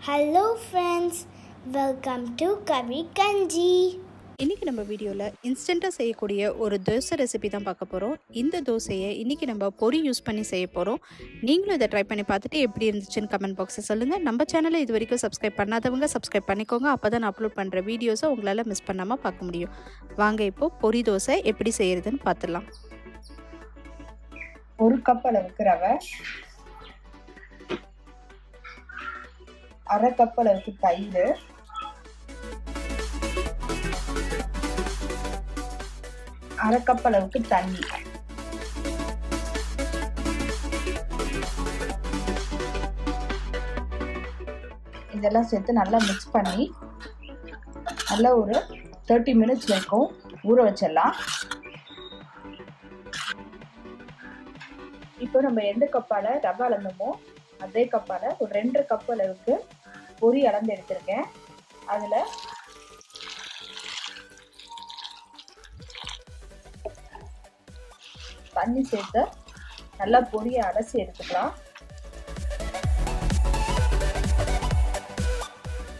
Hello friends, welcome to Kavi Kanji. இன்றைக்கி நம்ம வீடியோவில் இன்ஸ்டண்ட்டாக செய்யக்கூடிய ஒரு தோசை ரெசிபி தான் பார்க்க போகிறோம். இந்த தோசையை இன்றைக்கி நம்ம பொரி யூஸ் பண்ணி செய்ய போகிறோம். நீங்களும் இதை ட்ரை பண்ணி பார்த்துட்டு எப்படி இருந்துச்சுன்னு கமெண்ட் பாக்ஸில் சொல்லுங்கள். நம்ம சேனலை இது வரைக்கும் சப்ஸ்கிரைப் பண்ணாதவங்க சப்ஸ்கிரைப் பண்ணிக்கோங்க. அப்போ தான் நான் அப்லோட் பண்ணுற வீடியோஸை உங்களால் மிஸ் பண்ணாமல் பார்க்க முடியும். வாங்க இப்போது பொரி தோசை எப்படி செய்கிறதுன்னு பார்த்துடலாம். ஒரு கப் அளவுக்கு ரவை, அரை கப் அளவுக்கு தயிர், அரை கப் அளவுக்கு தண்ணி, இதெல்லாம் சேர்த்து நல்லா மிக்ஸ் பண்ணி நல்லா ஒரு 30 மினிட்ஸ் வரைக்கும் ஊற வச்சிடலாம். இப்போ நம்ம எந்த கப்பால ரவை அளந்தோமோ அதே கப்பால ஒரு 2 கப் அளவுக்கு பொரி அளந்து எடுத்திருக்கேன். அதுல தண்ணி சேர்த்து நல்லா பொரியை அலசி எடுத்துக்கலாம்.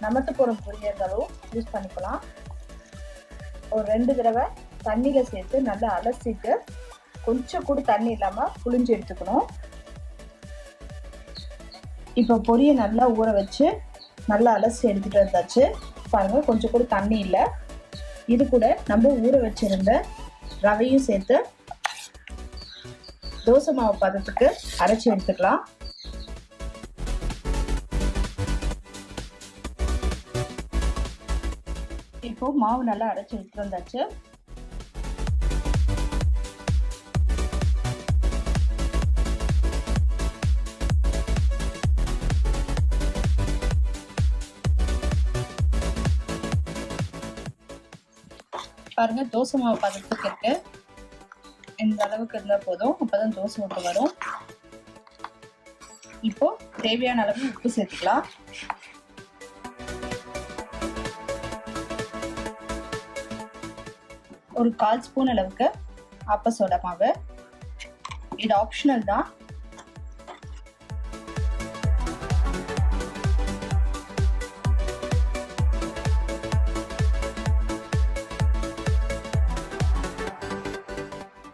நமத்து போற பொரியா இருந்தாலும் யூஸ் பண்ணிக்கலாம். ஒரு 2 தடவை தண்ணியில சேர்த்து நல்லா அலசிட்டு கொஞ்சம் கூட தண்ணி இல்லாம புளிஞ்சு எடுத்துக்கணும். இப்போ பொரியை நல்லா ஊற வச்சு நல்லா அலசி எடுத்துட்டு வந்தாச்சு. பாருங்க, கொஞ்சம் கூட தண்ணி இல்லை. இது கூட நம்ம ஊற வச்சிருந்த ரவையும் சேர்த்து தோசை மாவு பதத்துக்கு அரைச்சி எடுத்துக்கலாம். இப்போ மாவு நல்லா அரைச்சி எடுத்துட்டு வந்தாச்சு. பாருங்க, தோசை மாவு பதத்துக்கு இருக்கு. இந்த அளவுக்கு இருந்தா போதும், அப்பதான் தோசை ஊற்ற வரும். இப்போ தேவையான அளவு உப்பு சேர்த்துக்கலாம். ஒரு 1/4 ஸ்பூன் அளவுக்கு ஆப்ப சோடா மாவு. இது ஆப்ஷனல் தான்.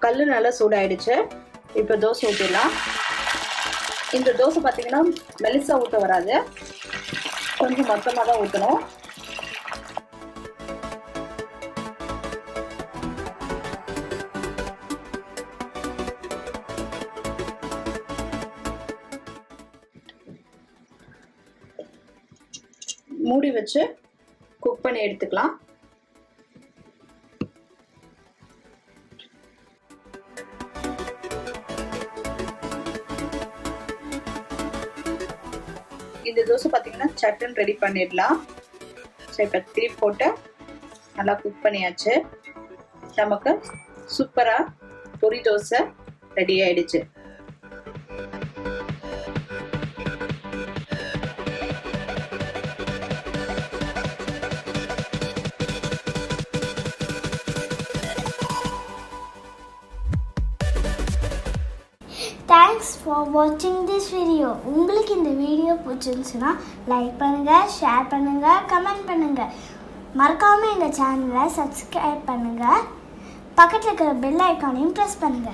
கல்லு நல்லா சூடாயிடுச்சு. இப்போ தோசை ஊற்றிடலாம். இந்த தோசை பார்த்தீங்கன்னா மெலிசா ஊற்ற வராது, கொஞ்சம் மொத்தமாக தான் ஊற்றணும். மூடி வச்சு குக் பண்ணி எடுத்துக்கலாம். இந்த தோசை பார்த்தீங்கன்னா சட்டன் ரெடி பண்ணிடலாம். ஸோ இப்போ திருப்பி போட்டு நல்லா குக் பண்ணியாச்சு. நமக்கு சூப்பராக பொரி தோசை ரெடி ஆயிடுச்சு. Thanks for watching this video. உங்களுக்கு இந்த வீடியோ பிடிச்சிருந்துச்சுன்னா லைக் பண்ணுங்க, ஷேர் பண்ணுங்க, கமெண்ட் பண்ணுங்க. மறக்காம இந்த சேனலை சப்ஸ்கிரைப் பண்ணுங்க. பக்கத்தில் இருக்கிற பெல் ஐக்கானையும் ப்ரெஸ் பண்ணுங்க.